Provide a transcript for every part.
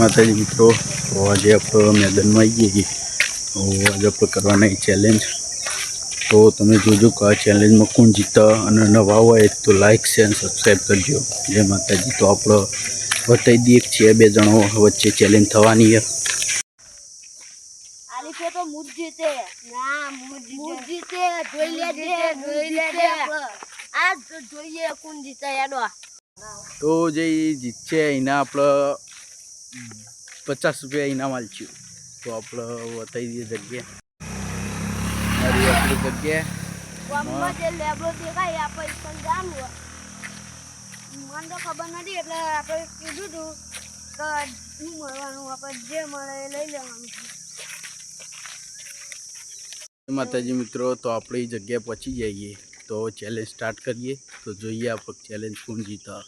માતાજી મિત્રો, તો આજે આપણે મેદાનમાં આવી ગઈએ. તો આજે આપણે કરવાના ચેલેન્જ. તો તમે જોજો કે આ ચેલેન્જમાં કોણ જીતા, અને નવા હોય તો લાઈક શેર અને સબસ્ક્રાઈબ કરજો. જય માતાજી. તો આપણે બતાવી દઈએ છે બે જણો વચ્ચે ચેલેન્જ થવાની છે. તો જે જીતશે એના આપણે 50 રૂપિયા ઇનામ આલશું. તો આપણે બતાવી દઈએ જગ્યા. મારી આપણી જગ્યા મને તો ખબર નથી, એટલે આપણે કીધું હતું કે શું મળવાનું, આપણે જે મળે એ લઈ લેવાનું. માતાજી મિત્રો, તો આપણે એ જગ્યાએ પહોંચી જઈએ. તો ચેલેન્જ સ્ટાર્ટ કરીએ. તો જોઈએ આપણે ચેલેન્જ કોણ જીતા.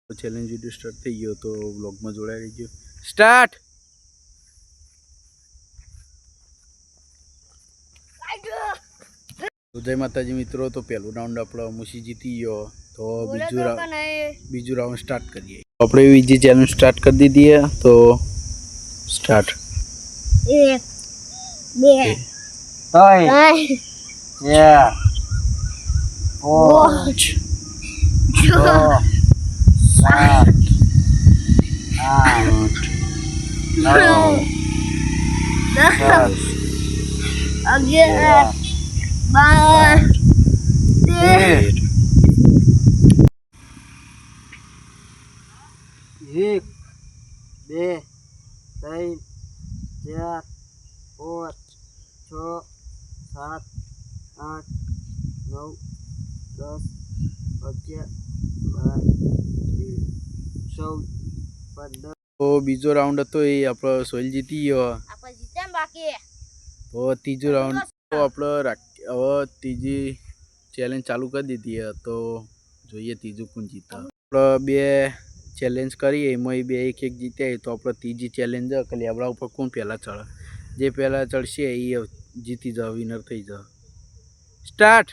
તો ચેલેન્જ વિડીયો સ્ટાર્ટ થઈ ગયો, તો વ્લોગમાં જોડાઈ રહીજો. સ્ટાર્ટ. તો જય માતાજી મિત્રો, તો પહેલું રાઉન્ડ આપણો મુસી જીતી ગયો. તો બીજું રાઉન્ડ સ્ટાર્ટ કરીએ. આપણે બીજી ચેલેન્જ સ્ટાર્ટ કરી દીધી. તો સ્ટાર્ટ. 1 2 3 Yeah. 4 6 7 8 9 10 11 12 1 2 3 4 5 6 7 8 9 10 11 12 13 14 15. તો બીજો રાઉન્ડ હતો એ આપણો સોહિલ જીતી ગયો. આપણે જીત્યા બાકી. તો ત્રીજો રાઉન્ડ તો આપણે હવે ત્રીજી ચેલેન્જ ચાલુ કરી દીધી. તો જોઈએ ત્રીજું કોણ જીતા. આપણે બે ચેલેન્જ કરીએ, એમાં બે એક જીત્યા. તો આપણે ત્રીજી ચેલેન્જ કે લેબડા ઉપર કોણ પહેલાં ચડે, જે પહેલાં ચડશે એ જીતી જાવ, વિનર થઈ જાવ. સ્ટાર્ટ.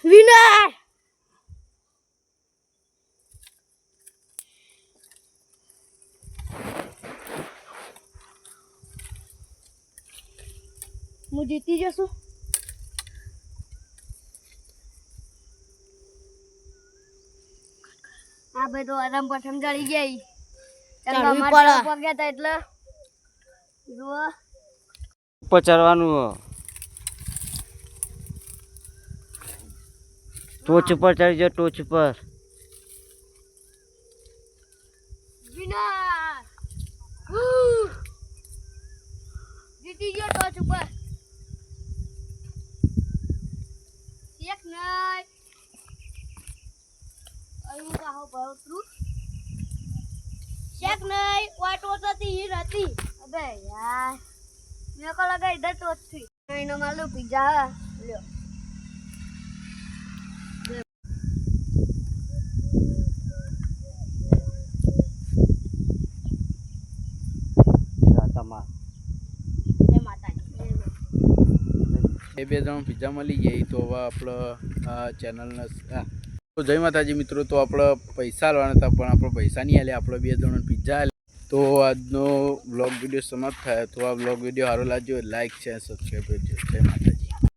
વિનર. હું જીતી જશું. આ ભાઈ તો આરામ પ્રથમ ચડી ગઈ. ગયા હતા એટલે જુઓ ઉપર ચડવાનું. ટોચ ઉપર ચડી જાઓ, ટોચ ઉપર. વિનર. જીતી ગયો ટોચ ઉપર. એક નહીં અહીં કાહો ભરતું શેક નહીં વાટો હતી હીર હતી. અબે યાર મેં કો લગા ઇધર ટોચ થી એનો માલુમ પીઝા લ્યો. એ બે જણ પિઝા મળી જાય. તો હવે આપણે આ ચેનલને તો જય માતાજી મિત્રો, તો આપણે પૈસા લેવાના હતા, પણ આપણે પૈસા નહીં આલે. આપણે બે જણને પિઝા આલે. તો આજનો વ્લોગ વિડીયો સમાપ્ત થાય. તો આ વ્લોગ વિડીયો સારો લાગ્યો લાઈક શેર સબસ્ક્રાઈબ કરજો. જય માતાજી.